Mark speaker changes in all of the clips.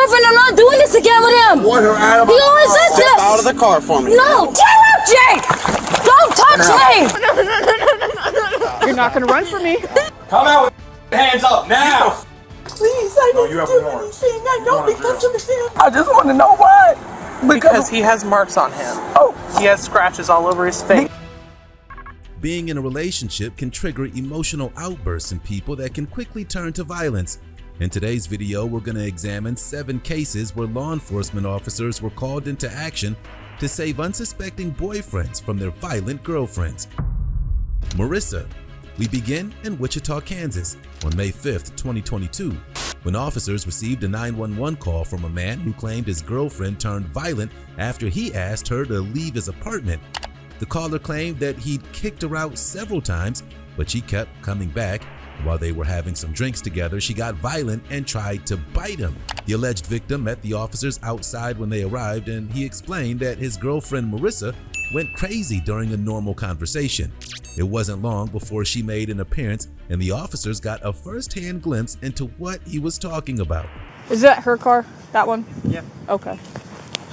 Speaker 1: girlfriend. I'm not doing this again with him.
Speaker 2: Want her out of
Speaker 1: He always says
Speaker 2: Step
Speaker 1: this.
Speaker 2: out of the car for me.
Speaker 1: No, get up, Jake. Don't touch me.
Speaker 3: You're not going to run for me.
Speaker 4: Come out with hands up now.
Speaker 5: Please, I
Speaker 4: No,
Speaker 5: didn't
Speaker 4: you have
Speaker 5: do
Speaker 4: a warrant.
Speaker 5: anything. I know because of him.
Speaker 6: I just want to know why.
Speaker 3: Because he has marks on him.
Speaker 6: Oh,
Speaker 3: He has scratches all over his face.
Speaker 7: Being in a relationship can trigger emotional outbursts in people that can quickly turn to violence. In today's video, we're going to examine 7 cases where law enforcement officers were called into action to save unsuspecting boyfriends from their violent girlfriends. Marissa. We begin in Wichita, Kansas on May 5th, 2022, when officers received a 911 call from a man who claimed his girlfriend turned violent after he asked her to leave his apartment. The caller claimed that he'd kicked her out several times, but she kept coming back. While they were having some drinks together, she got violent and tried to bite him. The alleged victim met the officers outside when they arrived, and he explained that his girlfriend Marissa went crazy during a normal conversation. It wasn't long before she made an appearance, and the officers got a first-hand glimpse into what he was talking about.
Speaker 3: Is that her car? That one?
Speaker 4: Yeah.
Speaker 3: Okay.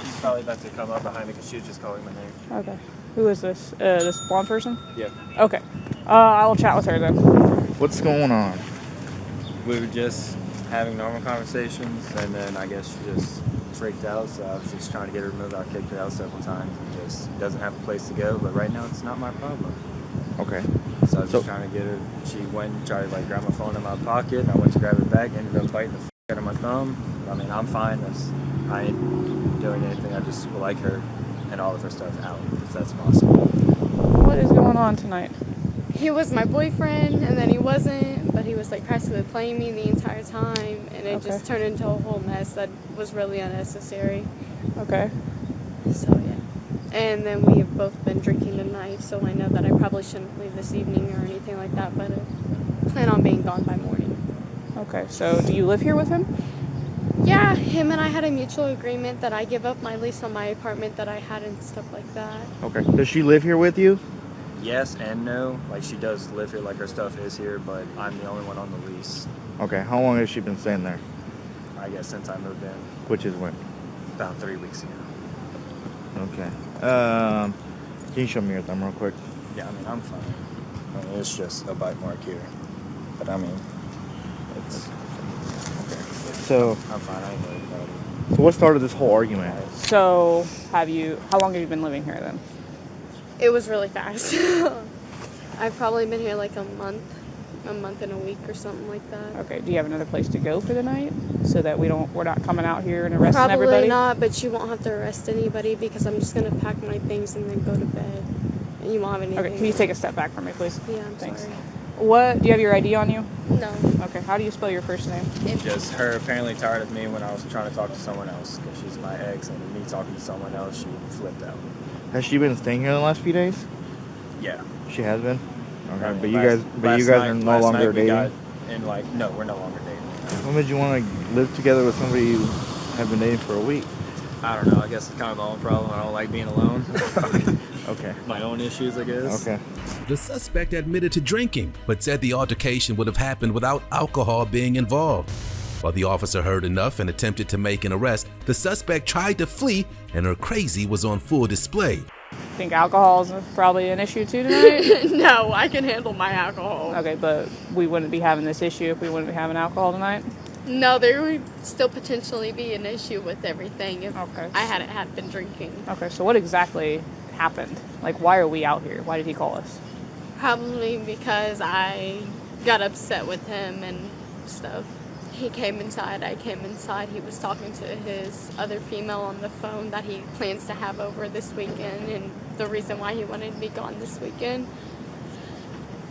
Speaker 4: She's probably about to come up behind me because she was just calling my name.
Speaker 3: Okay. Who is this? This blonde person?
Speaker 4: Yeah.
Speaker 3: Okay. I will chat with her then.
Speaker 6: what's going on?
Speaker 4: We were just having normal conversations, and then I guess she just freaked out, so I was just trying to get her removed. I kicked her out several times. Just doesn't have a place to go, but right now it's not my problem.
Speaker 6: Okay.
Speaker 4: So I was just trying to get her. She went and tried to grab my phone in my pocket, and I went to grab it back, ended up biting the out of my thumb. I mean, I'm fine. I ain't doing anything. I just would like her and all of her stuff out, if that's possible.
Speaker 3: What is going on tonight?
Speaker 8: He was my boyfriend, and then he wasn't, but he was practically playing me the entire time, and it just turned into a whole mess that was really unnecessary.
Speaker 3: Okay.
Speaker 8: So yeah. And then we have both been drinking tonight, so I know that I probably shouldn't leave this evening or anything like that, but I plan on being gone by morning.
Speaker 3: Okay, so do you live here with him?
Speaker 8: Yeah, him and I had a mutual agreement that I give up my lease on my apartment that I had and stuff like that.
Speaker 6: Okay. Does she live here with you?
Speaker 4: Yes and no. She does live here, her stuff is here, but I'm the only one on the lease.
Speaker 6: Okay. How long has she been staying there?
Speaker 4: I guess since I moved in.
Speaker 6: Which is when?
Speaker 4: About 3 weeks ago.
Speaker 6: Okay. Can you show me your thumb real quick?
Speaker 4: Yeah, I mean, I'm fine. I mean, it's just a bite mark here. But I mean, it's...
Speaker 6: Okay. So...
Speaker 4: I'm fine, I ain't worried about it.
Speaker 6: So what started this whole argument?
Speaker 3: So, how long have you been living here then?
Speaker 8: It was really fast. I've probably been here a month and a week or something like that.
Speaker 3: Okay, do you have another place to go for the night? So that we're not coming out here and arresting everybody?
Speaker 8: Probably not, but you won't have to arrest anybody because I'm just going to pack my things and then go to bed. And you won't have anything.
Speaker 3: Okay, can you take a step back from me, please?
Speaker 8: Yeah, I'm
Speaker 3: Thanks.
Speaker 8: sorry.
Speaker 3: Do you have your ID on you?
Speaker 8: No.
Speaker 3: Okay, how do you spell your first name?
Speaker 4: Just her apparently tired of me when I was trying to talk to someone else because she's my ex, and me talking to someone else, she flipped out.
Speaker 6: Has she been staying here the last few days?
Speaker 4: Yeah.
Speaker 6: She has been? Okay,
Speaker 4: I mean,
Speaker 6: but you guys are no longer dating?
Speaker 4: No, we're no longer dating.
Speaker 6: When did you want to live together with somebody you have been dating for a week?
Speaker 4: I don't know. I guess it's kind of my own problem. I don't like being alone.
Speaker 6: Okay.
Speaker 4: My own issues, I guess.
Speaker 6: Okay.
Speaker 7: The suspect admitted to drinking, but said the altercation would have happened without alcohol being involved. While the officer heard enough and attempted to make an arrest, the suspect tried to flee, and her crazy was on full display.
Speaker 3: Think alcohol is probably an issue too tonight?
Speaker 8: No, I can handle my alcohol.
Speaker 3: Okay, but we wouldn't be having this issue if we wouldn't be having alcohol tonight?
Speaker 8: No, there would still potentially be an issue with everything if
Speaker 3: Okay.
Speaker 8: I hadn't been drinking.
Speaker 3: Okay, so what exactly happened? Why are we out here? Why did he call us?
Speaker 8: Probably because I got upset with him and stuff. He came inside, I came inside. He was talking to his other female on the phone that he plans to have over this weekend and the reason why he wanted to be gone this weekend.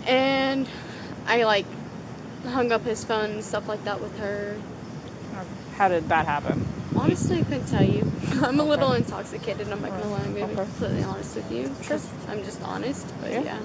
Speaker 8: And I hung up his phone and stuff like that with her.
Speaker 3: How did that happen?
Speaker 8: Honestly, I couldn't tell you. I'm a little intoxicated, I'm not going to lie. I'm going to be
Speaker 3: Okay.
Speaker 8: completely honest with you.
Speaker 3: Sure.
Speaker 8: I'm just honest, but
Speaker 3: Yeah.
Speaker 8: yeah.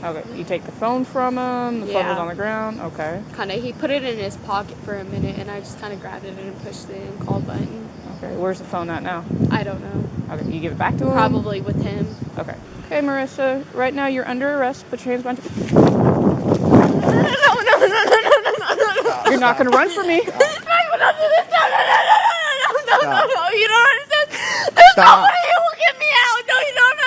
Speaker 3: Okay, you take the phone from him, the phone
Speaker 8: Yeah.
Speaker 3: was on the ground, okay.
Speaker 8: He put it in his pocket for a minute, and I just kind of grabbed it and pushed the end call button.
Speaker 3: Okay, where's the phone at now?
Speaker 8: I don't know.
Speaker 3: Okay, you give it back to him?
Speaker 8: Probably with him.
Speaker 3: Okay. Okay, Marissa, right now you're under arrest. Put your hands behind your...
Speaker 8: No.
Speaker 3: You're not going to run for me.
Speaker 8: I would not do this. No.
Speaker 6: Stop.
Speaker 8: You will get me out. No, you don't. No.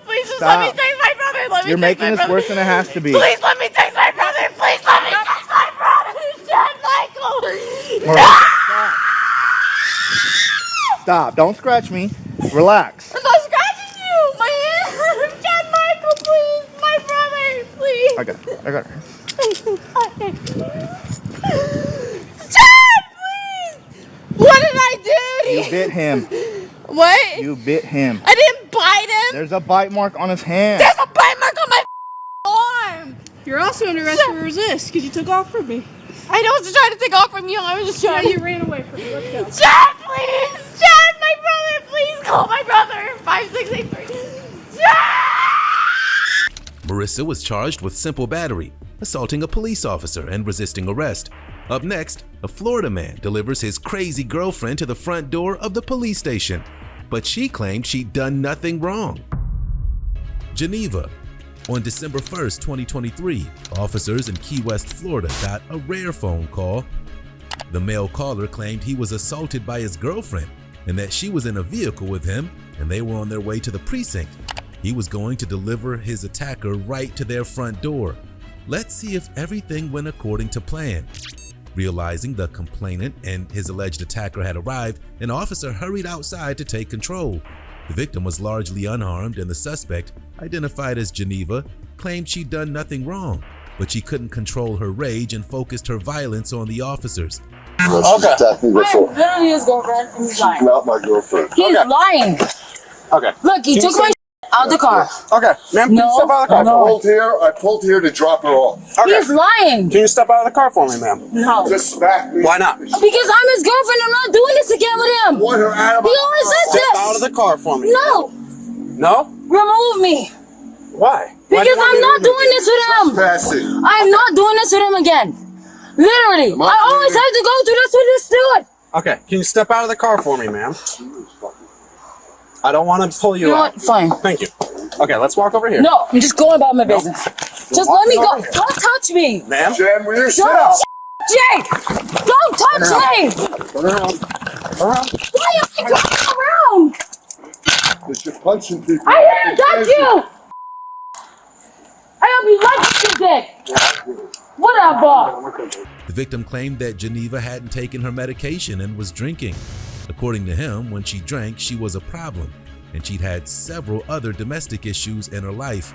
Speaker 8: Please just let me
Speaker 6: Stop.
Speaker 8: take my brother. Let me
Speaker 6: You're
Speaker 8: take
Speaker 6: making
Speaker 8: my
Speaker 6: this
Speaker 8: brother.
Speaker 6: worse than it has to be.
Speaker 8: Please let me take my brother. Please let me take my brother. John Michael.
Speaker 6: All right, stop. Don't scratch me. Relax.
Speaker 8: I'm not scratching you. My hand. John Michael, please. My brother, please.
Speaker 6: I got her.
Speaker 8: John, please. What did I do to you?
Speaker 6: You bit him.
Speaker 8: What?
Speaker 6: You bit him.
Speaker 8: I didn't bite him.
Speaker 6: There's a bite mark on his hand.
Speaker 8: There's a bite mark on my arm.
Speaker 3: You're also under arrest for resist because you took off from me.
Speaker 8: I wasn't trying to take off from you. I was just
Speaker 3: Yeah,
Speaker 8: trying.
Speaker 3: you ran away from me. Let's go.
Speaker 8: John, please. John, my brother. Please call my brother. 5683. John!
Speaker 7: Marissa was charged with simple battery, assaulting a police officer, and resisting arrest. Up next, a Florida man delivers his crazy girlfriend to the front door of the police station, but she claimed she'd done nothing wrong. Geneva. On December 1st, 2023, officers in Key West, Florida got a rare phone call. The male caller claimed he was assaulted by his girlfriend and that she was in a vehicle with him and they were on their way to the precinct. He was going to deliver his attacker right to their front door. Let's see if everything went according to plan. Realizing the complainant and his alleged attacker had arrived, an officer hurried outside to take control. The victim was largely unharmed and the suspect, identified as Geneva, claimed she'd done nothing wrong, but she couldn't control her rage and focused her violence on the officers.
Speaker 2: Okay. Attacked me before.
Speaker 1: I'm literally his girlfriend and he's lying.
Speaker 2: Not my girlfriend.
Speaker 1: He's lying.
Speaker 2: Okay.
Speaker 1: Look, he took my out the car.
Speaker 2: Okay. Ma'am,
Speaker 1: No,
Speaker 2: step out of the car.
Speaker 1: no.
Speaker 2: I pulled here to drop her off.
Speaker 1: Okay. He's lying.
Speaker 2: Can you step out of the car for me, ma'am?
Speaker 1: No.
Speaker 2: Just smack me. Why not?
Speaker 1: Because I'm his girlfriend. I'm not doing this again with him.
Speaker 2: Want her out of
Speaker 1: He always says this.
Speaker 2: Step out of the car for me.
Speaker 1: No.
Speaker 2: No?
Speaker 1: Remove me.
Speaker 2: Why?
Speaker 1: Because I'm not doing this with him.
Speaker 2: Trespassing.
Speaker 1: I'm not doing this with him again. Literally. I always have to go through this with this dude.
Speaker 2: Okay. Can you step out of the car for me, ma'am? I don't want to pull you
Speaker 1: You know
Speaker 2: out.
Speaker 1: what? Fine.
Speaker 2: Thank you. Okay, let's walk over here.
Speaker 1: No, I'm just going about my business. Just let me go. Don't touch me.
Speaker 2: Ma'am? Jen, will you sit
Speaker 1: Don't,
Speaker 2: up?
Speaker 1: Jake! Don't touch me!
Speaker 2: Turn around. Turn around.
Speaker 1: Why am I turning around?
Speaker 2: Because you're punching people.
Speaker 1: I didn't touch you! I hope you like this dick. Whatever.
Speaker 7: The victim claimed that Geneva hadn't taken her medication and was drinking. According to him, when she drank, she was a problem, and she'd had several other domestic issues in her life.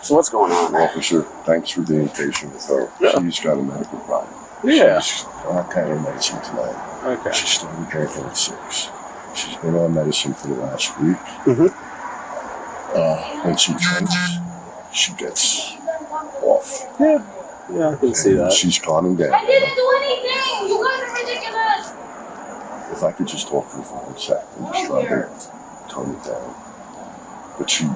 Speaker 2: So what's going on?
Speaker 9: Officer, thanks for being patient with her.
Speaker 2: Yeah.
Speaker 9: She's got a medical problem.
Speaker 2: Yeah.
Speaker 9: She's on kind of medicine tonight.
Speaker 2: Okay.
Speaker 9: She started drinking at 6. She's been on medicine for the last week. When she drinks, she gets off.
Speaker 2: Yeah, I can see that.
Speaker 9: She's calming down.
Speaker 1: I didn't do anything. You guys are ridiculous.
Speaker 9: If I could just talk to her for 1 sec and just try to tone it down. But she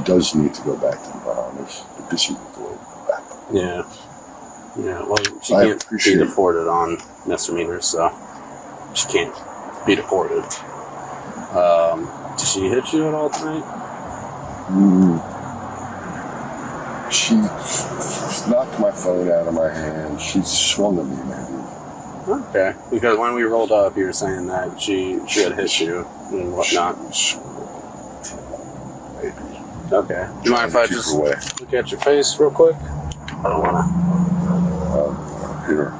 Speaker 9: does need to go back to the Bahamas, but this isn't the way to go back.
Speaker 2: Yeah. Yeah, well, she
Speaker 9: I
Speaker 2: can't be
Speaker 9: appreciate it.
Speaker 2: deported on misdemeanors, so she can't be deported. Did she hit you at all tonight?
Speaker 9: She knocked my phone out of my hand. She swung at me, maybe.
Speaker 2: Okay. Because when we rolled up, you were saying that she had hit you and whatnot.
Speaker 9: Maybe.
Speaker 2: Okay. Do you mind if I
Speaker 9: Keep
Speaker 2: just
Speaker 9: her away.
Speaker 2: look at your face real quick? I don't want
Speaker 9: Here.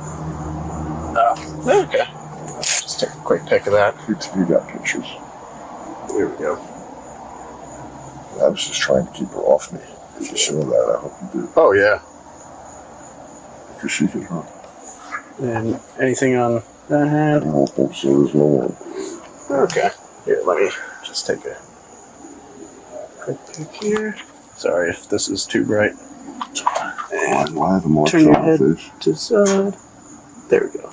Speaker 2: to. Okay. Just take a quick pic of that.
Speaker 9: You got pictures.
Speaker 2: Here we go.
Speaker 9: I was just trying to keep her off me. If you saw that, I hope you do.
Speaker 2: Oh, yeah.
Speaker 9: Because she could hurt.
Speaker 2: And anything on that
Speaker 9: I
Speaker 2: hand?
Speaker 9: don't think so. There's no one.
Speaker 2: Okay. Here, let me just take a quick pic here. Sorry if this is too bright. And
Speaker 9: Why have a mark
Speaker 2: turn your
Speaker 9: on
Speaker 2: head
Speaker 9: her face?
Speaker 2: to the side. There we go.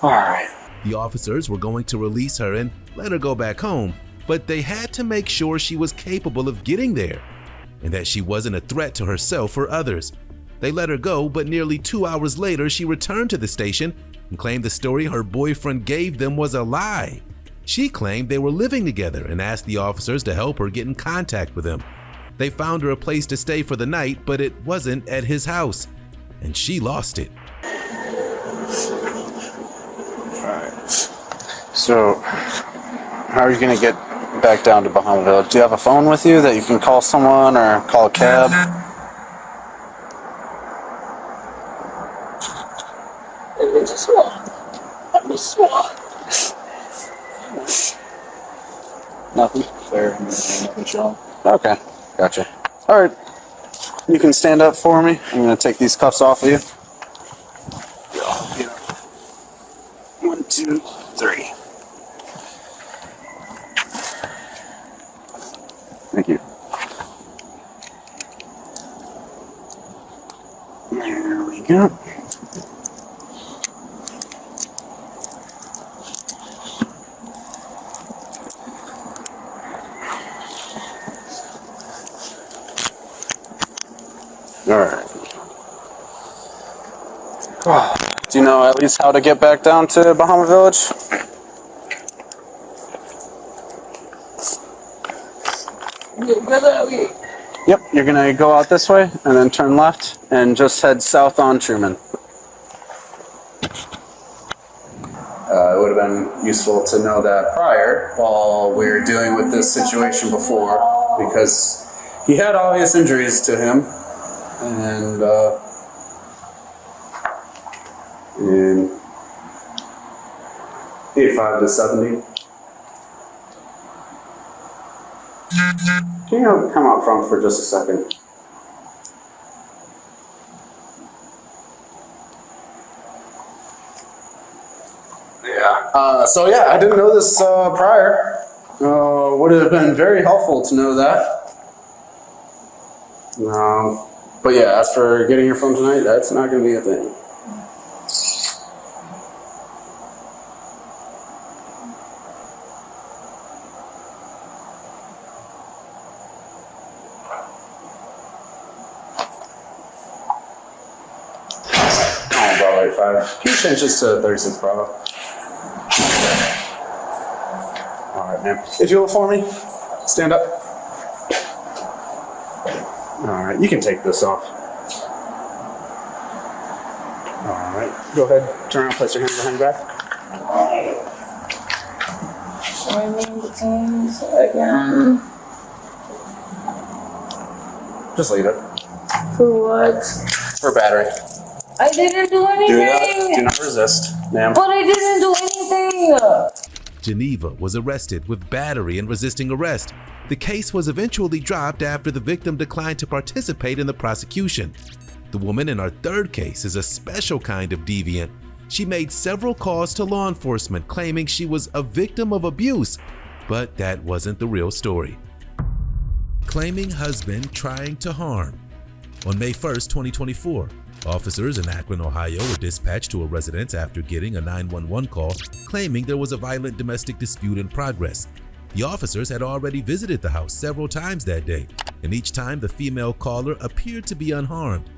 Speaker 2: All right.
Speaker 7: The officers were going to release her and let her go back home, but they had to make sure she was capable of getting there and that she wasn't a threat to herself or others. They let her go, but nearly 2 hours later, she returned to the station and claimed the story her boyfriend gave them was a lie. She claimed they were living together and asked the officers to help her get in contact with him. They found her a place to stay for the night, but it wasn't at his house, and she lost it.
Speaker 2: Alright. So, How are you going to get back down to Bahama Village? Do you have a phone with you that you can call someone or call a cab?
Speaker 1: Let me just walk. Let me just walk.
Speaker 2: Nothing? Okay, gotcha. Alright, you can stand up for me. I'm going to take these cuffs off of you. 1, 2, 3. Thank you. There we go. Alright. Do you know at least how to get back down to Bahama Village? Yep, you're gonna go out this way and then turn left and just head south on Truman. It would have been useful to know that prior while we were dealing with this situation before, because he had obvious injuries to him, and in 85 to 70. Can you come out front for just a second? Yeah. So yeah, I didn't know this prior. Would have been very helpful to know that. But yeah, as for getting your phone tonight, that's not going to be a thing. Can you change this to 36 Bravo? Alright, man. If you will for me, stand up. Alright, you can take this off. Alright, go ahead. Turn around, place your hands behind your back.
Speaker 1: Joining the teams again.
Speaker 2: Just leave it.
Speaker 1: For what?
Speaker 2: For battery.
Speaker 1: I didn't do anything.
Speaker 2: Do not resist, ma'am.
Speaker 1: But I didn't do anything.
Speaker 7: Geneva was arrested with battery and resisting arrest. The case was eventually dropped after the victim declined to participate in the prosecution. The woman in our third case is a special kind of deviant. She made several calls to law enforcement claiming she was a victim of abuse, but that wasn't the real story. Claiming husband trying to harm. On May 1st, 2024, officers in Akron, Ohio were dispatched to a residence after getting a 911 call claiming there was a violent domestic dispute in progress. The officers had already visited the house several times that day, and each time the female caller appeared to be unharmed.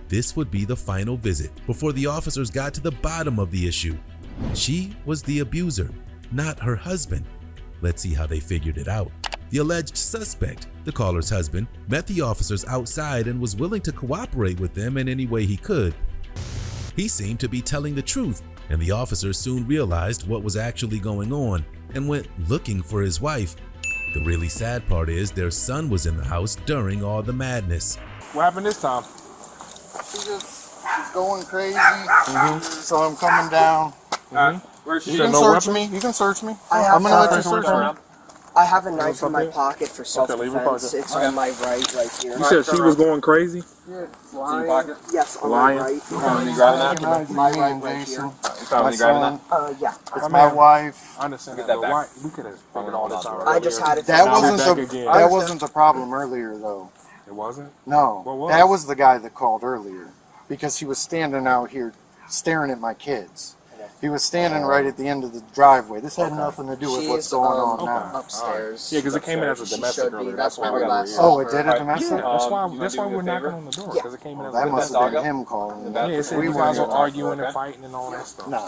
Speaker 7: This would be the final visit before the officers got to the bottom of the issue. She was the abuser, not her husband. Let's see how they figured it out. The alleged suspect, the caller's husband, met the officers outside and was willing to cooperate with them in any way he could. He seemed to be telling the truth, and the officers soon realized what was actually going on and went looking for his wife. The really sad part is their son was in the house during all the madness.
Speaker 10: What happened this time?
Speaker 11: She's going crazy. So I'm coming down. You can search me. You can search me. I'm gonna let you search me.
Speaker 12: I have a knife in my pocket for self-defense. It's on my right here.
Speaker 10: You said she was going crazy?
Speaker 12: Yeah. Lying. Yes, on
Speaker 10: Lying?
Speaker 12: my right.
Speaker 10: You found any grabbing that?
Speaker 12: My right here.
Speaker 10: You found any grabbing that?
Speaker 12: Yeah.
Speaker 11: It's my wife.
Speaker 10: I understand that, but we could have figured all this out.
Speaker 12: I just had it.
Speaker 11: That wasn't the problem earlier, though.
Speaker 10: It wasn't?
Speaker 11: No.
Speaker 10: What was?
Speaker 11: That was the guy that called earlier. Because he was standing out here staring at my kids. He was standing right at the end of the driveway. This had nothing to do with what's going on now.
Speaker 12: Upstairs.
Speaker 10: Yeah, because it came in as a domestic earlier. That's why we got it.
Speaker 11: Oh, it did a domestic?
Speaker 10: Yeah, that's why we're knocking on the door. Because it came in as a
Speaker 11: That
Speaker 10: domestic.
Speaker 11: must have been him calling.
Speaker 10: Yeah, it said you guys were arguing and fighting and all that stuff.
Speaker 11: No.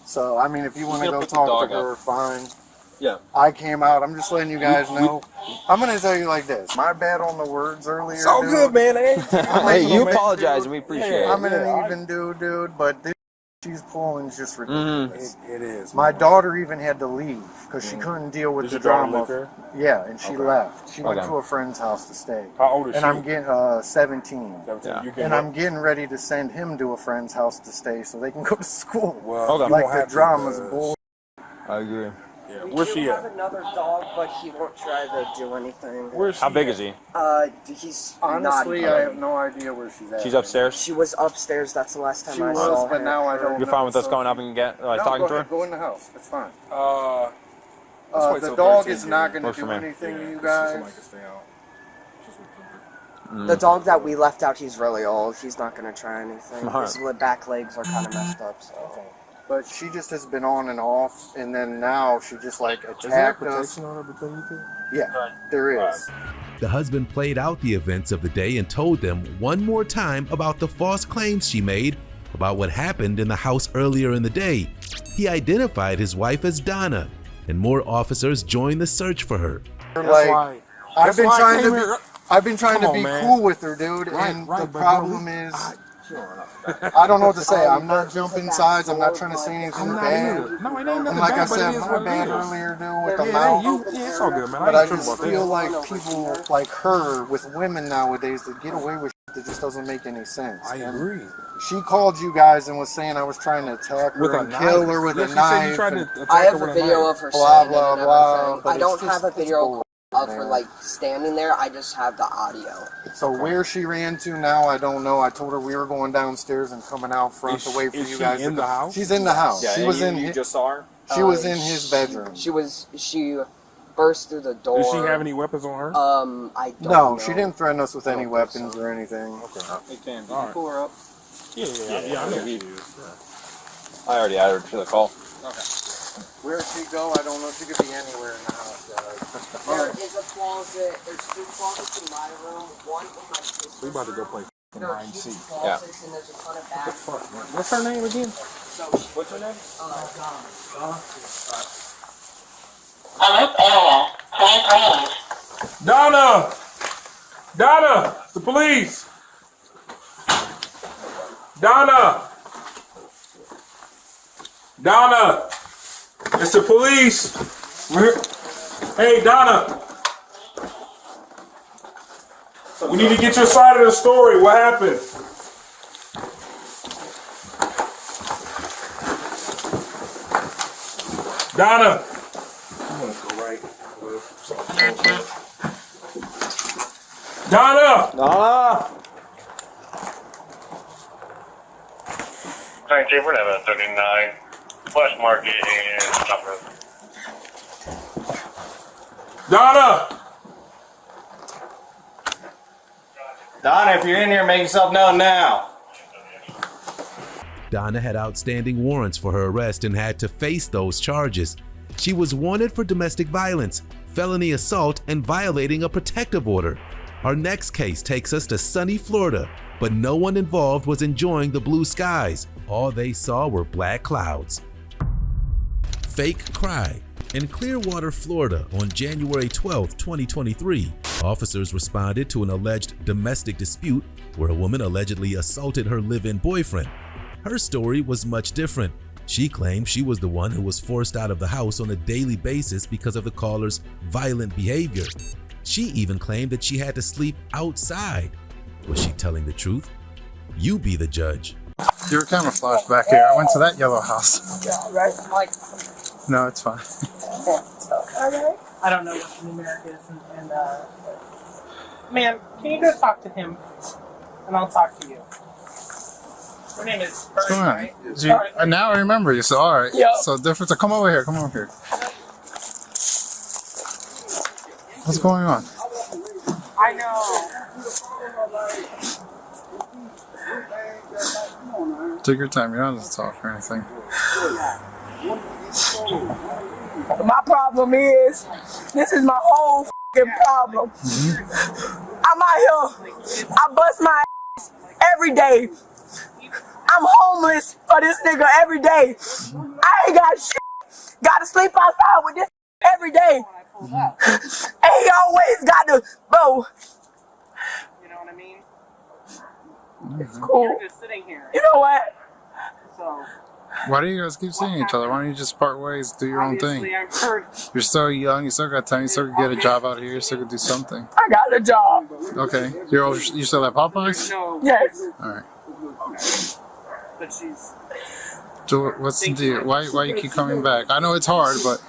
Speaker 11: So, I mean, if you want to go talk to her, fine.
Speaker 4: Yeah.
Speaker 11: I came out. I'm just letting you guys know. I'm going to tell you like this. My bad on the words earlier.
Speaker 4: It's all good, man.
Speaker 11: Hey,
Speaker 4: you apologize and we appreciate it.
Speaker 11: I'm an even dude, but this she's pulling is just ridiculous.
Speaker 10: It is.
Speaker 11: My daughter even had to leave because she couldn't deal with the drama. Yeah, and she left. She went to a friend's house to stay.
Speaker 10: How old is she?
Speaker 11: And I'm getting 17.
Speaker 10: Yeah.
Speaker 11: And I'm getting ready to send him to a friend's house to stay so they can go to school.
Speaker 10: Well,
Speaker 11: like the drama's bull.
Speaker 4: I agree.
Speaker 10: Yeah. Where's she at?
Speaker 12: I have another dog, but he won't try to do anything.
Speaker 10: Where's
Speaker 4: How big is he?
Speaker 12: He's
Speaker 11: honestly,
Speaker 12: not
Speaker 11: I have no idea where she's at.
Speaker 4: She's upstairs?
Speaker 12: She was upstairs. That's the last time
Speaker 11: She
Speaker 12: I
Speaker 11: was,
Speaker 12: saw
Speaker 11: but
Speaker 12: her.
Speaker 11: now I don't.
Speaker 4: You're fine with us going up and get talking to her?
Speaker 11: Go in the house. It's fine.
Speaker 10: The
Speaker 11: The dog is not going to do
Speaker 4: me.
Speaker 11: anything to you guys.
Speaker 12: The dog that we left out, he's really old. He's not going to try anything.
Speaker 4: Alright.
Speaker 12: His back legs are kind of messed up. So.
Speaker 11: But she just has been on and off, and then now she just like
Speaker 10: Is there
Speaker 11: attacked us.
Speaker 10: protection on her between you two?
Speaker 11: Yeah, there is.
Speaker 7: The husband played out the events of the day and told them one more time about the false claims she made about what happened in the house earlier in the day. He identified his wife as Donna, and more officers joined the search for her.
Speaker 11: Like, I've been trying to be
Speaker 10: man.
Speaker 11: cool with her, dude, and the problem is, I don't know what to say. I'm not jumping sides. I'm not trying to say anything bad.
Speaker 10: No, it ain't nothing
Speaker 11: And like
Speaker 10: bad,
Speaker 11: I
Speaker 10: but
Speaker 11: said,
Speaker 10: it is
Speaker 11: my
Speaker 10: what it
Speaker 11: bad
Speaker 10: is.
Speaker 11: earlier, dude, with the
Speaker 10: Yeah,
Speaker 11: mouth.
Speaker 10: it's all good, man.
Speaker 11: But I
Speaker 10: ain't tripping
Speaker 11: just
Speaker 10: about
Speaker 11: feel
Speaker 10: that.
Speaker 11: like people like her with women nowadays that get away with shit that just doesn't make any sense.
Speaker 10: I agree.
Speaker 11: She called you guys and was saying I was trying to attack her
Speaker 10: With a
Speaker 11: and
Speaker 10: knife.
Speaker 11: kill her with
Speaker 10: Yeah,
Speaker 11: a
Speaker 10: she said you
Speaker 11: knife.
Speaker 10: tried to
Speaker 11: and
Speaker 10: attack
Speaker 12: I
Speaker 10: her
Speaker 12: have
Speaker 10: with
Speaker 12: a
Speaker 10: a
Speaker 12: video
Speaker 10: knife.
Speaker 12: of her
Speaker 11: Blah,
Speaker 12: saying
Speaker 11: blah,
Speaker 12: it and
Speaker 11: blah,
Speaker 12: everything.
Speaker 11: but
Speaker 12: I don't
Speaker 11: it's
Speaker 12: have a
Speaker 11: just-
Speaker 12: video
Speaker 11: it's
Speaker 12: of her
Speaker 11: man.
Speaker 12: like standing there. I just have the audio.
Speaker 11: So where she ran to now, I don't know. I told her we were going downstairs and coming out front to wait for
Speaker 10: Is
Speaker 11: you
Speaker 10: she
Speaker 11: guys.
Speaker 10: in
Speaker 11: to
Speaker 10: the
Speaker 11: come.
Speaker 10: house?
Speaker 11: She's in the house.
Speaker 4: Yeah,
Speaker 11: she
Speaker 4: and
Speaker 11: was
Speaker 4: you,
Speaker 11: in.
Speaker 4: you just saw her?
Speaker 11: She was in his bedroom.
Speaker 12: She burst through the door.
Speaker 10: Does she have any weapons on her?
Speaker 12: I don't
Speaker 11: No,
Speaker 12: know.
Speaker 11: she didn't threaten us with
Speaker 12: I
Speaker 11: any
Speaker 12: don't think
Speaker 11: weapons
Speaker 12: so.
Speaker 11: or anything.
Speaker 4: It can be.
Speaker 10: All right.
Speaker 12: Pull her up.
Speaker 10: Yeah, I know he is.
Speaker 4: I already added her to the call.
Speaker 11: Where'd she go? I don't know. She could be anywhere in the house, guys.
Speaker 12: There is a closet. There's 2 closets in my room. One in my sister's
Speaker 10: We about to go
Speaker 12: room.
Speaker 10: play
Speaker 12: There are
Speaker 10: hide and
Speaker 12: 2
Speaker 10: seek.
Speaker 12: closets and there's a ton of bags.
Speaker 10: Fuck, man. What's her name again?
Speaker 4: What's her name?
Speaker 10: Donna! Donna! The police! Donna! Donna! It's the police! Hey, Donna! We need to get your side of the story. What happened? Donna! I'm gonna go right. Donna!
Speaker 4: Donna!
Speaker 13: 19 for 1139, West Market and South Road.
Speaker 10: Donna!
Speaker 4: Donna, if you're in here, make yourself known now.
Speaker 7: Donna had outstanding warrants for her arrest and had to face those charges. She was wanted for domestic violence, felony assault, and violating a protective order. Our next case takes us to sunny Florida, but no one involved was enjoying the blue skies. All they saw were black clouds. Fake cry. In Clearwater, Florida on January 12, 2023, officers responded to an alleged domestic dispute where a woman allegedly assaulted her live-in boyfriend. Her story was much different. She claimed she was the one who was forced out of the house on a daily basis because of the caller's violent behavior. She even claimed that she had to sleep outside. Was she telling the truth? You be the judge.
Speaker 14: Your camouflage back here. I went to that yellow house.
Speaker 5: Right, like,
Speaker 14: No, it's fine.
Speaker 5: I don't know what the numeric is, and man, can you go talk to him, and I'll talk to you. Her name is
Speaker 14: What's going on?
Speaker 5: right?
Speaker 14: Now I remember you, so alright.
Speaker 5: Yep.
Speaker 14: So different. So come over here. Come over here. What's going on?
Speaker 5: I know.
Speaker 14: Take your time. You don't have to talk or anything.
Speaker 5: My problem is, this is my whole f***ing problem. I'm out here, I bust my ass every day. I'm homeless for this nigga every day. I ain't got shit. Gotta sleep outside with this every day. And he always got to, bro. You know what I mean? It's cool. You're just sitting here. You know what? So
Speaker 14: Why do you guys keep seeing each other? Why don't you just part ways, do your own thing? You're so young, you still got time, you still could get a job out here, you still could do something.
Speaker 5: I got a job.
Speaker 14: Okay. You still at Popeyes?
Speaker 5: Yes.
Speaker 14: Alright.
Speaker 5: But she's...
Speaker 14: So what's the deal? Why you keep coming back? I know it's hard, but...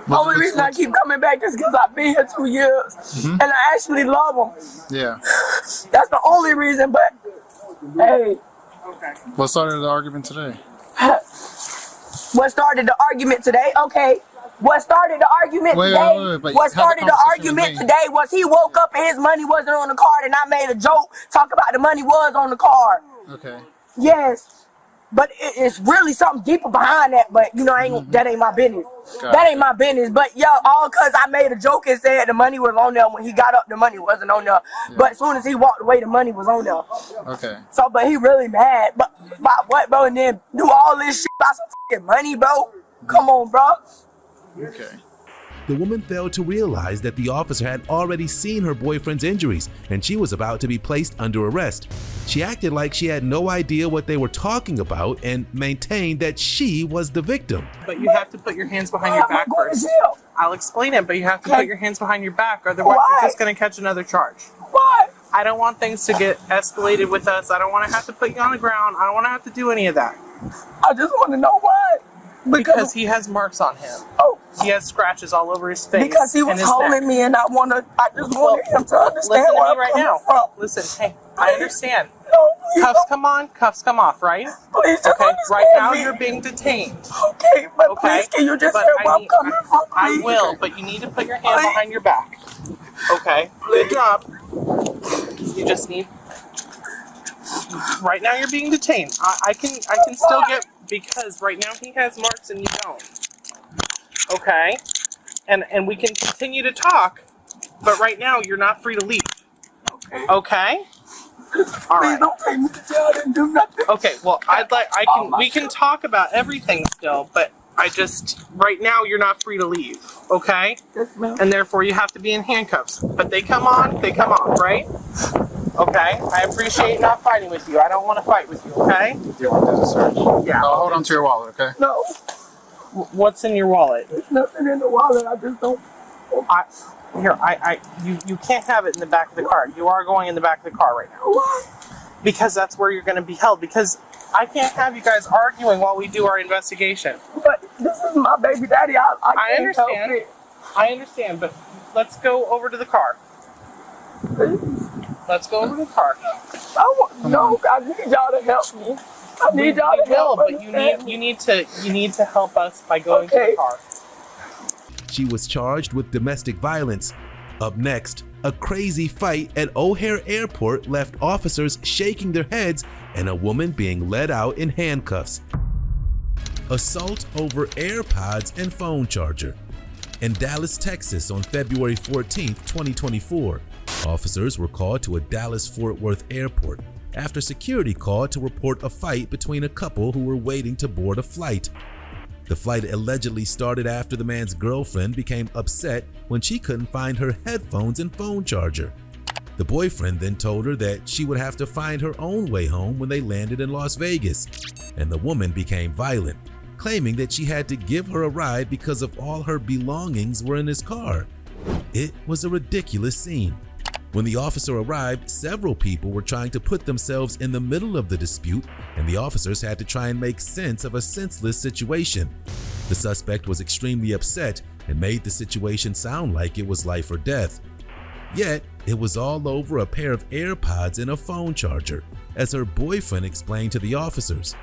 Speaker 5: The only reason I keep coming back is because I've been here 2 years. And I actually love them.
Speaker 14: Yeah.
Speaker 5: That's the only reason, but... Hey.
Speaker 14: What started the argument today?
Speaker 5: What started the argument today? Okay. What started the argument today? What started the argument today was he woke up and his money wasn't on the card, and I made a joke talk about the money was on the card.
Speaker 14: Okay.
Speaker 5: Yes. But it's really something deeper behind that, but you know, that ain't my business. That ain't my business. But yo, all cause I made a joke and said the money was on there. When he got up, the money wasn't on there. Yeah. But as soon as he walked away, the money was on there.
Speaker 14: Okay.
Speaker 5: So, but he really mad. But about what, bro? And then do all this shit about some fucking money, bro? Come on, bro.
Speaker 14: Okay.
Speaker 7: The woman failed to realize that the officer had already seen her boyfriend's injuries and she was about to be placed under arrest. She acted like she had no idea what they were talking about and maintained that she was the victim.
Speaker 15: But you have to put your hands behind your back first. I'll explain it, but you have to put your hands behind your back, otherwise you're just going to catch another charge.
Speaker 5: Why?
Speaker 15: I don't want things to get escalated with us. I don't want to have to put you on the ground. I don't want to have to do any of that.
Speaker 5: I just want to know why.
Speaker 15: Because he has marks on him.
Speaker 5: Oh.
Speaker 15: He has scratches all over his face.
Speaker 5: Because he was holding me, and I just wanted him to understand where I'm coming from.
Speaker 15: Listen, hey, I understand. Cuffs come on, cuffs come off, right?
Speaker 5: Please just
Speaker 15: okay, right now
Speaker 5: me.
Speaker 15: you're being detained.
Speaker 5: Okay, but please can you just hear where I'm coming from, please?
Speaker 15: I will, but you need to put your hand behind your back. Okay, good job. You just need... Right now you're being detained. I can still get... Because right now he has marks and you don't. Okay? And we can continue to talk, but right now you're not free to leave. Okay? All right.
Speaker 5: Please don't take me to jail. I didn't do nothing.
Speaker 15: Okay, well we can talk about everything still, but right now you're not free to leave. Okay?
Speaker 5: Yes, ma'am.
Speaker 15: And therefore you have to be in handcuffs. But they come on, they come off, right? Okay, I appreciate not fighting with you. I don't want to fight with you, okay?
Speaker 14: Do you want to do the search?
Speaker 15: Yeah.
Speaker 14: I'll hold on to your wallet, okay?
Speaker 5: No.
Speaker 15: What's in your wallet?
Speaker 5: There's nothing in the wallet. I just don't...
Speaker 15: You can't have it in the back of the car. You are going in the back of the car right now.
Speaker 5: Why?
Speaker 15: Because that's where you're going to be held. Because I can't have you guys arguing while we do our investigation.
Speaker 5: But this is my baby daddy. I
Speaker 15: understand.
Speaker 5: Help it.
Speaker 15: I understand, but let's go over to the car. Let's go over to the car.
Speaker 5: No, I need y'all to help me. I need y'all to help me.
Speaker 15: But you need to help us by going to the car.
Speaker 7: She was charged with domestic violence. Up next, a crazy fight at O'Hare Airport left officers shaking their heads and a woman being led out in handcuffs. Assault over AirPods and phone charger. In Dallas, Texas on February 14, 2024, officers were called to a Dallas-Fort Worth airport after security called to report a fight between a couple who were waiting to board a flight. The fight allegedly started after the man's girlfriend became upset when she couldn't find her headphones and phone charger. The boyfriend then told her that she would have to find her own way home when they landed in Las Vegas, and the woman became violent, claiming that she had to give her a ride because of all her belongings were in his car. It was a ridiculous scene. When the officer arrived, several people were trying to put themselves in the middle of the dispute, and the officers had to try and make sense of a senseless situation. The suspect was extremely upset and made the situation sound like it was life or death. Yet, it was all over a pair of AirPods and a phone charger, as her boyfriend explained to the officers.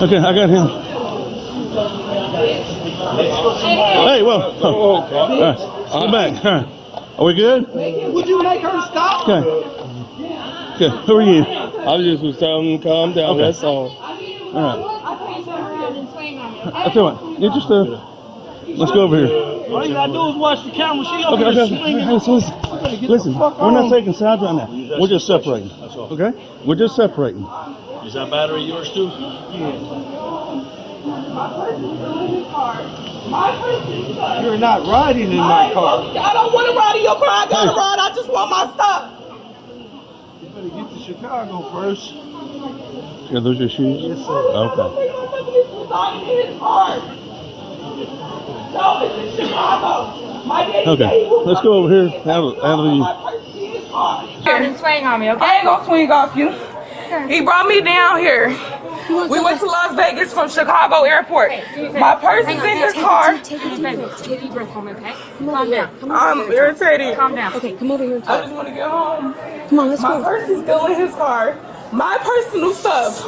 Speaker 16: Okay, I got him. Hey, well, come back. Are we good?
Speaker 17: Would you make her stop?
Speaker 16: Okay. Okay, who are you?
Speaker 17: I just was telling him to calm down,
Speaker 16: Okay.
Speaker 17: that's all.
Speaker 16: All right. I tell you what, get your stuff. Let's go over here.
Speaker 17: All you gotta do is watch the camera. She over
Speaker 16: Okay,
Speaker 17: there
Speaker 16: okay.
Speaker 17: swinging.
Speaker 16: Hey, listen, we're not taking sides right now. We're just separating. Okay? We're just separating.
Speaker 17: Is that battery yours too? You're not riding in my car.
Speaker 5: I don't want to ride in your car. I gotta ride. I just want my stuff.
Speaker 17: to get to Chicago first.
Speaker 16: Yeah, those your shoes?
Speaker 17: Yes, sir.
Speaker 16: Okay. Okay, let's go over here.
Speaker 5: Don't swing on me, okay? I ain't gonna swing off you. He brought me down here. We went to Las Vegas from Chicago Airport. My purse is in his car.
Speaker 1: Take a deep breath for me, okay? Calm down.
Speaker 5: I'm irritated.
Speaker 1: Calm down. Okay, come over here and
Speaker 5: I
Speaker 1: talk.
Speaker 5: just want to get home.
Speaker 1: Come on, let's
Speaker 5: My
Speaker 1: go.
Speaker 5: purse is still in his car. My personal stuff.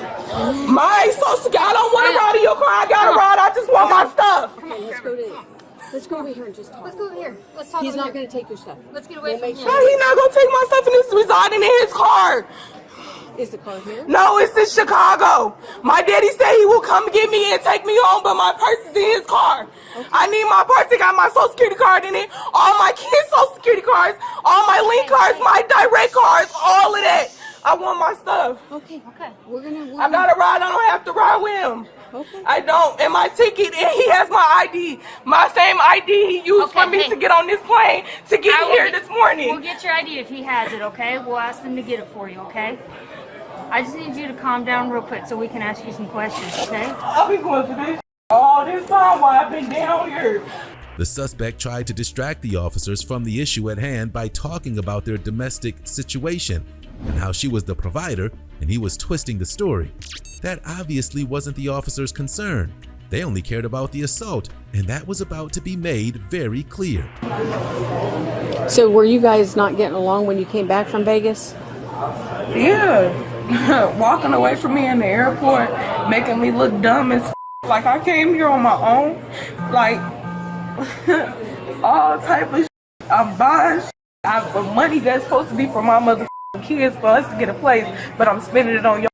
Speaker 5: My social security. I don't want to ride in your car. I got to ride. I just want my stuff.
Speaker 1: Come on, let's go to. Let's go over here and just talk. Let's go over here. Let's talk. He's not going to take your stuff. Let's get away from him.
Speaker 5: No, he's not going to take my stuff and it's residing in his car.
Speaker 1: Is the car here?
Speaker 5: No, it's in Chicago. My daddy said he will come get me and take me home, but my purse is in his car. Okay. I need my purse. It got my social security card in it, all my kids' social security cards, all my link cards, my direct cards, all of that. I want my stuff.
Speaker 1: Okay. We're gonna
Speaker 5: I gotta ride. I don't have to ride with him.
Speaker 1: Okay.
Speaker 5: I don't. And my ticket, and he has my ID. My same ID he used for me to get on this plane to get here this morning.
Speaker 1: We'll get your ID if he has it, okay? We'll ask them to get it for you, okay? I just need you to calm down real quick so we can ask you some questions, okay?
Speaker 5: I've been going through this all this time while I've been down here.
Speaker 7: The suspect tried to distract the officers from the issue at hand by talking about their domestic situation and how she was the provider and he was twisting the story. That obviously wasn't the officers' concern. They only cared about the assault, and that was about to be made very clear.
Speaker 18: So were you guys not getting along when you came back from Vegas?
Speaker 5: Yeah. Walking away from me in the airport, making me look dumb as like I came here on my own. Like, all type of I'm buying for money that's supposed to be for my motherfucking kids for us to get a place, but I'm spending it on your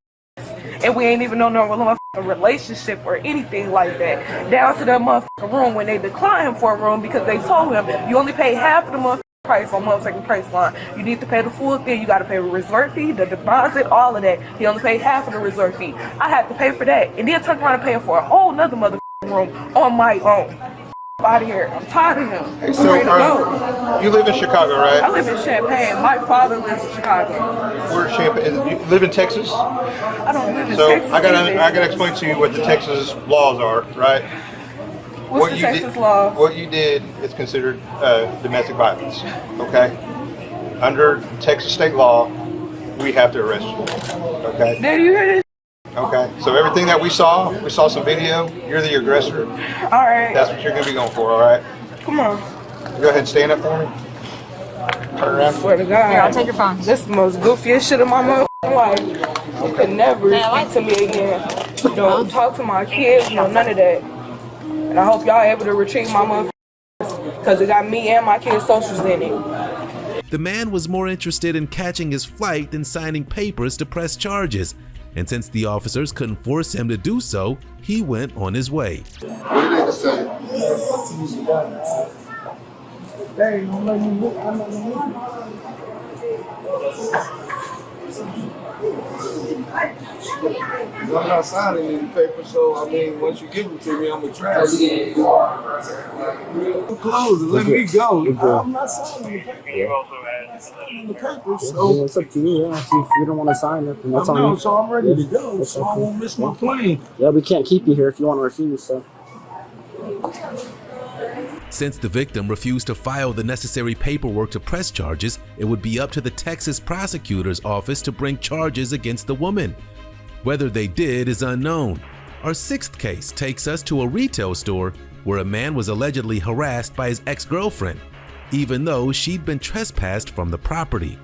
Speaker 5: and we ain't even on no motherfucking relationship or anything like that. Down to that motherfucking room when they declined him for a room because they told him you only pay half of the motherfucking price on motherfucking price line. You need to pay the full thing. You got to pay the resort fee, the deposit, all of that. He only paid half of the resort fee. I had to pay for that, and then turn around and pay for a whole nother motherfucking room on my own. Out of here. I'm tired of him.
Speaker 19: Hey, so, you live in Chicago, right?
Speaker 5: I live in Champaign. My father lives in Chicago.
Speaker 19: Where's Champaign? You live in Texas?
Speaker 5: I don't live in
Speaker 19: so
Speaker 5: Texas.
Speaker 19: I gotta explain to you what the Texas laws are, right?
Speaker 5: What's the Texas law?
Speaker 19: What you did is considered domestic violence. Okay. Under Texas state law, we have to arrest you. Okay.
Speaker 5: Did you hear this?
Speaker 19: Okay. So everything that we saw some video. You're the aggressor.
Speaker 5: All right.
Speaker 19: That's what you're gonna be going for. All right.
Speaker 5: Come on.
Speaker 19: Go ahead and stand up for me. Turn around.
Speaker 5: I swear to God.
Speaker 1: Here, I'll take your phone.
Speaker 5: This is the most goofiest shit of my motherfucking life. You could never speak to me again. Don't talk to my kids. No, none of that. And I hope y'all able to retrieve my motherfuckers because it got me and my kids' socials in it.
Speaker 7: The man was more interested in catching his flight than signing papers to press charges. And since the officers couldn't force him to do so, he went on his way.
Speaker 9: What did they say?
Speaker 10: I'm not signing any paper, so I mean, once you give them to me, I'm gonna trash it. Close it, let me go. I'm not signing the paper. So
Speaker 12: it's up to you. Yeah. If you don't want to sign it, then that's on you.
Speaker 10: So I'm ready to go. So I won't miss my plane.
Speaker 12: Yeah, we can't keep you here if you want to refuse. So.
Speaker 7: Since the victim refused to file the necessary paperwork to press charges, it would be up to the Texas prosecutor's office to bring charges against the woman. Whether they did is unknown. Our sixth case takes us to a retail store where a man was allegedly harassed by his ex-girlfriend, even though she'd been trespassed from the property.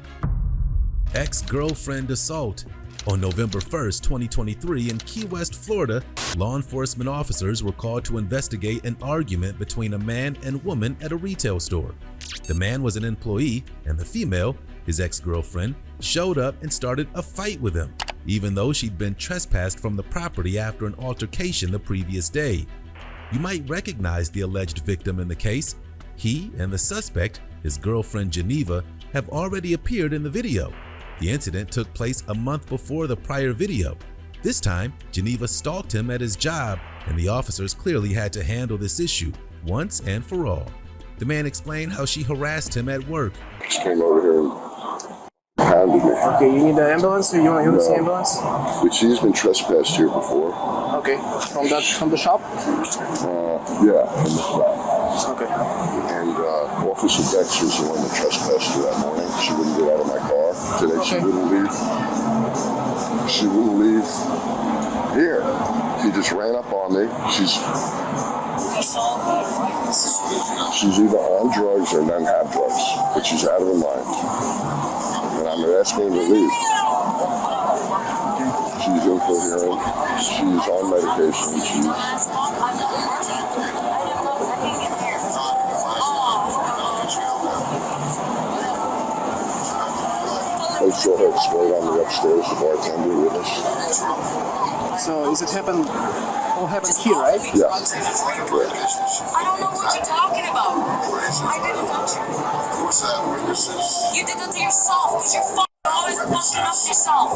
Speaker 7: Ex-girlfriend assault. On November 1st, 2023 in Key West, Florida, law enforcement officers were called to investigate an argument between a man and woman at a retail store. The man was an employee and the female, his ex-girlfriend, showed up and started a fight with him, even though she'd been trespassed from the property after an altercation the previous day. You might recognize the alleged victim in the case. He and the suspect, his girlfriend Geneva, have already appeared in the video. The incident took place a month before the prior video. This time, Geneva stalked him at his job, and the officers clearly had to handle this issue once and for all. The man explained how she harassed him at work.
Speaker 9: Just came over here and pounded me.
Speaker 12: Okay, you need the ambulance, or you want to use the ambulance?
Speaker 9: But she's been trespassed here before.
Speaker 12: Okay, from the shop?
Speaker 9: Yeah, from the shop.
Speaker 12: Okay.
Speaker 9: And Officer Dex was the one that trespassed her that morning. She wouldn't get out of my car. Today she wouldn't leave. She wouldn't leave here. She just ran up on me. She's either on drugs or doesn't have drugs, but she's out of her mind. And I'm asking her to leave. She's incoherent. She's on medication. I saw her explode on the upstairs, the bartender with us.
Speaker 12: So is it happened? All happened here, right?
Speaker 9: Yeah.
Speaker 10: I don't know what you're talking about. I didn't touch you. Of course, I have witnesses. You did that to yourself because you're always fucking up yourself.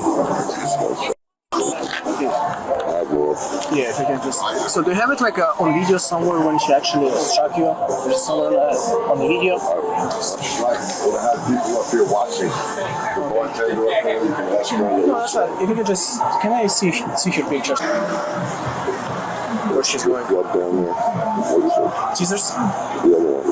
Speaker 12: Yeah, if you can just. So do you have it like on video somewhere when she actually struck you? There's somewhere on the video?
Speaker 9: Right. We'll have people up here watching. The bartender up there, you can ask her.
Speaker 12: No, that's right. If you could just. Can I see your picture? Where she's going?
Speaker 9: Up down there. What is it?
Speaker 12: Scissors?
Speaker 9: The other one.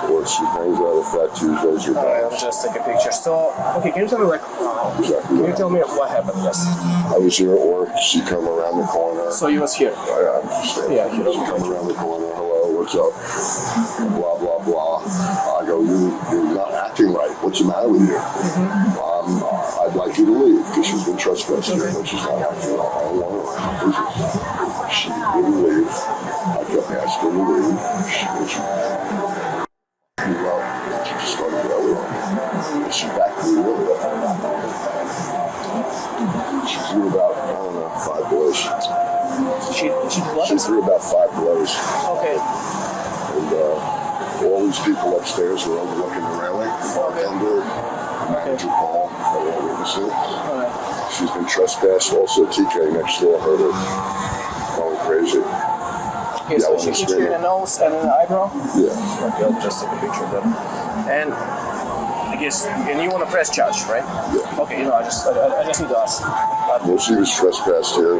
Speaker 9: Or she hangs out of fat Tuesdays or
Speaker 12: Alright, I'll just take a picture. So, okay, can you tell me can you tell me what happened? Yes.
Speaker 9: I was here at work. She come around the corner.
Speaker 12: So you was here?
Speaker 9: Yeah,
Speaker 12: here.
Speaker 9: She come around the corner. Hello, what's up? Blah, blah, blah. I go, you're not acting right. What's the matter with you? I'd like you to leave because she's been trespassed here, but she's not acting right. I don't want her. She wouldn't leave. I kept asking her to leave. She just started yelling on me. She backed me really up. She threw about, I don't know, 5 blows. She threw about 5 blows.
Speaker 12: Okay.
Speaker 9: And all these people upstairs were overlooking the railing. The bartender, the manager Paul, they were witnessing. She's been trespassed. Also, TK next door heard her going crazy.
Speaker 12: Okay, so she hit you in the nose and in the eyebrow?
Speaker 9: Yeah.
Speaker 12: Okay, I'll just take a picture of that. And I guess, and you want a press charge, right?
Speaker 9: Yeah.
Speaker 12: Okay, I just need to ask.
Speaker 9: Well, she was trespassed here.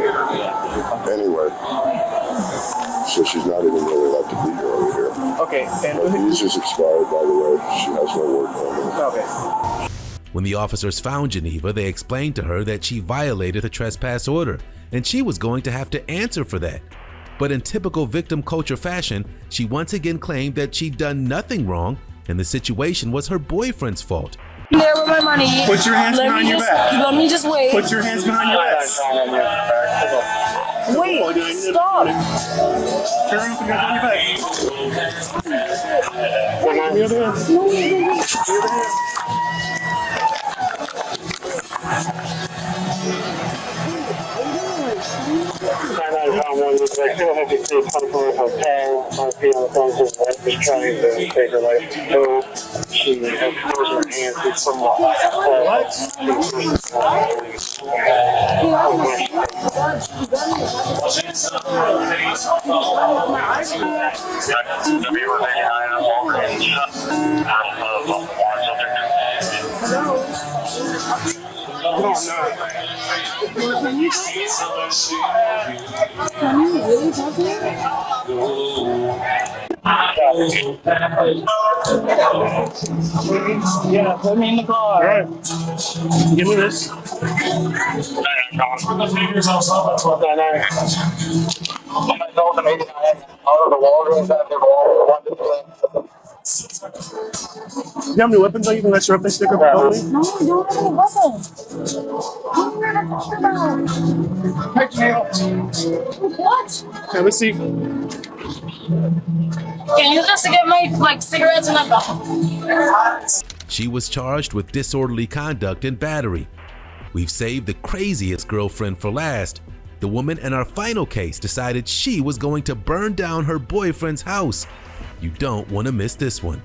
Speaker 9: Anyway. So she's not even really allowed to be here over here.
Speaker 12: Okay, and
Speaker 9: her visa's expired, by the way. She has no work permit.
Speaker 12: Okay.
Speaker 7: When the officers found Geneva, they explained to her that she violated the trespass order, and she was going to have to answer for that. But in typical victim culture fashion, she once again claimed that she'd done nothing wrong and the situation was her boyfriend's fault.
Speaker 5: There with my money.
Speaker 16: Put your hands behind your back.
Speaker 5: Let me just wait.
Speaker 16: Put your hands behind your back.
Speaker 5: Wait, stop.
Speaker 16: Turn around, put your hands on your back. The other hand. The other hand.
Speaker 10: I still have to see come from a hotel. RP on the phone says that was trying to take her life. So she has closed her hands from
Speaker 5: Can you really talk to her?
Speaker 16: Yeah, put me in the car. All right. Give me this.
Speaker 10: Put the fingers on something. Out of the Walgreens at the wall.
Speaker 16: You have any weapons that you can let your up sticker?
Speaker 5: No, I don't have any weapons. What are you talking about?
Speaker 16: Hey, Janelle.
Speaker 5: What?
Speaker 16: Okay, let's see.
Speaker 5: Can you just get my cigarettes and alcohol?
Speaker 7: She was charged with disorderly conduct and battery. We've saved the craziest girlfriend for last. The woman in our final case decided she was going to burn down her boyfriend's house. You don't want to miss this one.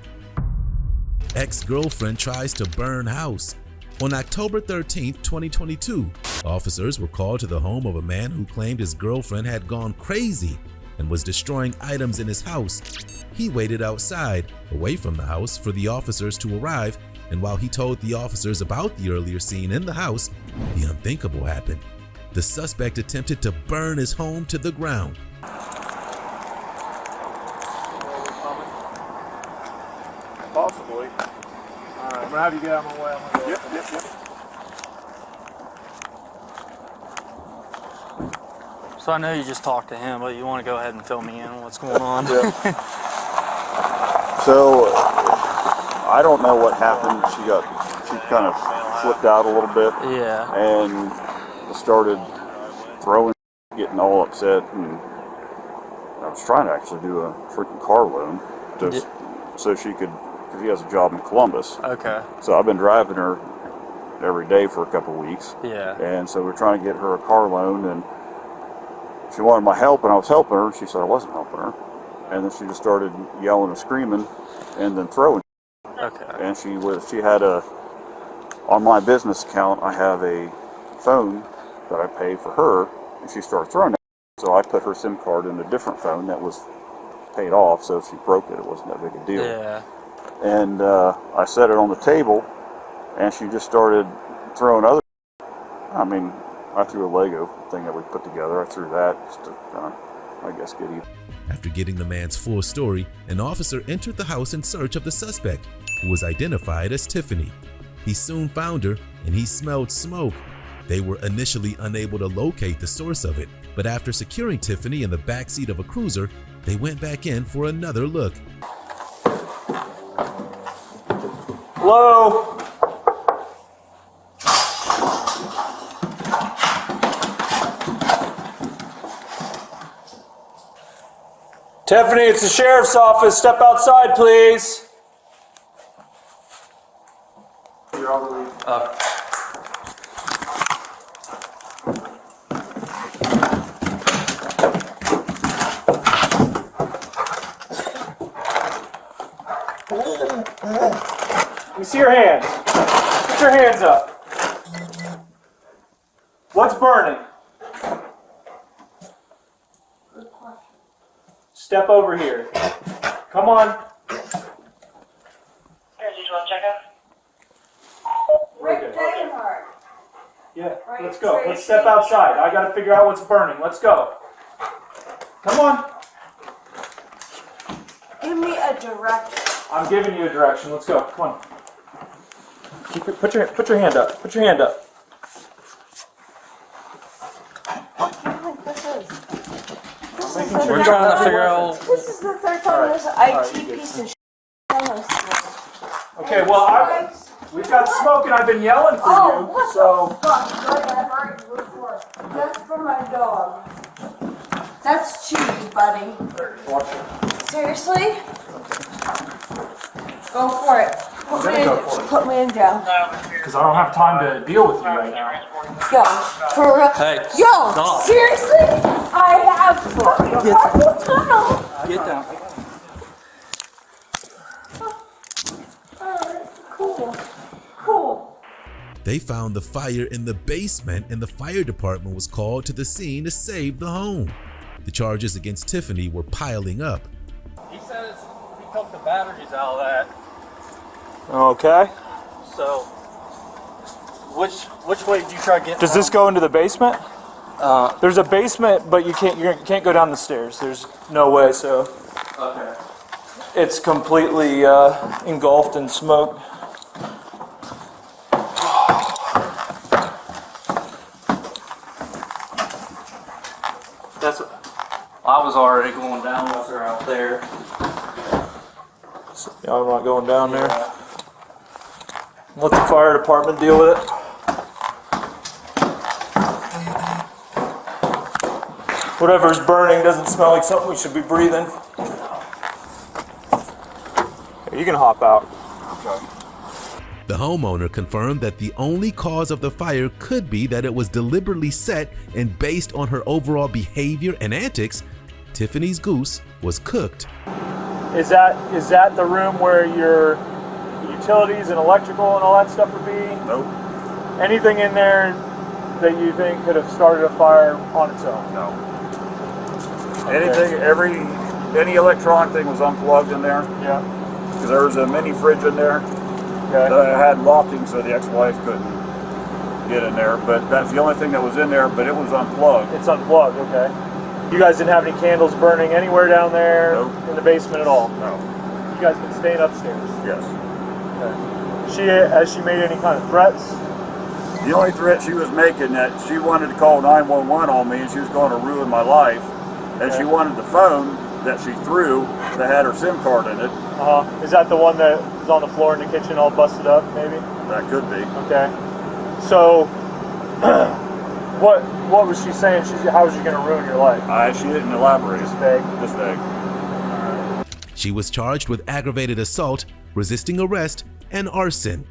Speaker 7: Ex-girlfriend tries to burn house. On October 13, 2022, officers were called to the home of a man who claimed his girlfriend had gone crazy and was destroying items in his house. He waited outside, away from the house, for the officers to arrive And while he told the officers about the earlier scene in the house, the unthinkable happened. The suspect attempted to burn his home to the ground.
Speaker 16: Possibly. Alright, I'm gonna have you get out of my way. I'm gonna go. Yep.
Speaker 20: So I know you just talked to him, but you want to go ahead and fill me in on what's going on.
Speaker 21: So I don't know what happened. She kind of flipped out a little bit.
Speaker 20: Yeah.
Speaker 21: And started throwing, getting all upset, and I was trying to actually do a freaking car loan so she could, because he has a job in Columbus.
Speaker 20: Okay.
Speaker 21: So I've been driving her every day for a couple of weeks.
Speaker 20: Yeah.
Speaker 21: And so we're trying to get her a car loan, and she wanted my help, and I was helping her. She said I wasn't helping her. And then she just started yelling and screaming and then throwing.
Speaker 20: Okay.
Speaker 21: And she had on my business account, I have a phone that I pay for her, and she started throwing it. So I put her SIM card in a different phone that was paid off, so if she broke it, it wasn't that big a deal.
Speaker 20: Yeah.
Speaker 21: And I set it on the table, and she just started throwing other. I mean, I threw a Lego thing that we put together. I threw that just to, I guess, get even.
Speaker 7: After getting the man's full story, an officer entered the house in search of the suspect, who was identified as Tiffany. He soon found her, and he smelled smoke. They were initially unable to locate the source of it, but after securing Tiffany in the backseat of a cruiser, they went back in for another look.
Speaker 15: Hello? Tiffany, it's the sheriff's office. Step outside, please.
Speaker 16: You're on the lead. Let me see your hands. Put your hands up. What's burning? Step over here. Come on.
Speaker 10: Rick Dagenhart.
Speaker 16: Yeah, let's go. Let's step outside. I gotta figure out what's burning. Let's go. Come on.
Speaker 10: Give me a direction.
Speaker 16: I'm giving you a direction. Let's go. Come on. Keep it. Put your hand up. Put your hand up.
Speaker 20: We're trying to figure out.
Speaker 10: This is the third time this IT piece of shit done this to us.
Speaker 16: Okay. Well, we've got smoke, and I've been yelling for you. So.
Speaker 10: That's for my dog. That's cheating, buddy.
Speaker 16: Watch it.
Speaker 10: Seriously? Go for it. Put me in jail.
Speaker 16: Because I don't have time to deal with you right now.
Speaker 10: Yo, for real.
Speaker 20: Hey,
Speaker 10: yo,
Speaker 20: stop.
Speaker 10: seriously? I have carpal tunnel.
Speaker 20: Get down.
Speaker 10: Cool.
Speaker 7: They found the fire in the basement, and the fire department was called to the scene to save the home. The charges against Tiffany were piling up.
Speaker 20: He says he took the batteries out of that.
Speaker 16: Okay.
Speaker 20: So, which way did you try to get?
Speaker 16: Does this go into the basement? There's a basement, but you can't go down the stairs. There's no way. So.
Speaker 20: Okay.
Speaker 16: It's completely engulfed in smoke.
Speaker 20: That's. I was already going down with her out there.
Speaker 16: Yeah, I'm not going down there. Let the fire department deal with it. Whatever's burning doesn't smell like something we should be breathing. You can hop out. Okay.
Speaker 7: The homeowner confirmed that the only cause of the fire could be that it was deliberately set, and based on her overall behavior and antics, Tiffany's goose was cooked.
Speaker 16: Is that the room where your utilities and electrical and all that stuff would be?
Speaker 21: Nope.
Speaker 16: Anything in there that you think could have started a fire on its own?
Speaker 21: No. Anything, any electronic thing was unplugged in there.
Speaker 16: Yeah.
Speaker 21: Because there was a mini fridge in there, that I had locking so the ex-wife couldn't get in there. But that's the only thing that was in there, but it was unplugged.
Speaker 6: It's unplugged, okay. You guys didn't have any candles burning anywhere down there in the basement at all?
Speaker 21: No.
Speaker 6: You guys been staying upstairs?
Speaker 21: Yes.
Speaker 6: Okay. Has she made any kind of threats?
Speaker 21: The only threat she was making that she wanted to call 911 on me and she was going to ruin my life. And she wanted the phone that she threw that had her SIM card in it.
Speaker 6: Is that the one that was on the floor in the kitchen all busted up, maybe?
Speaker 21: That could be.
Speaker 6: Okay. So, what was she saying? How was she going to ruin your life?
Speaker 21: She didn't elaborate.
Speaker 6: Just vague?
Speaker 21: Just vague.
Speaker 7: She was charged with aggravated assault, resisting arrest, and arson.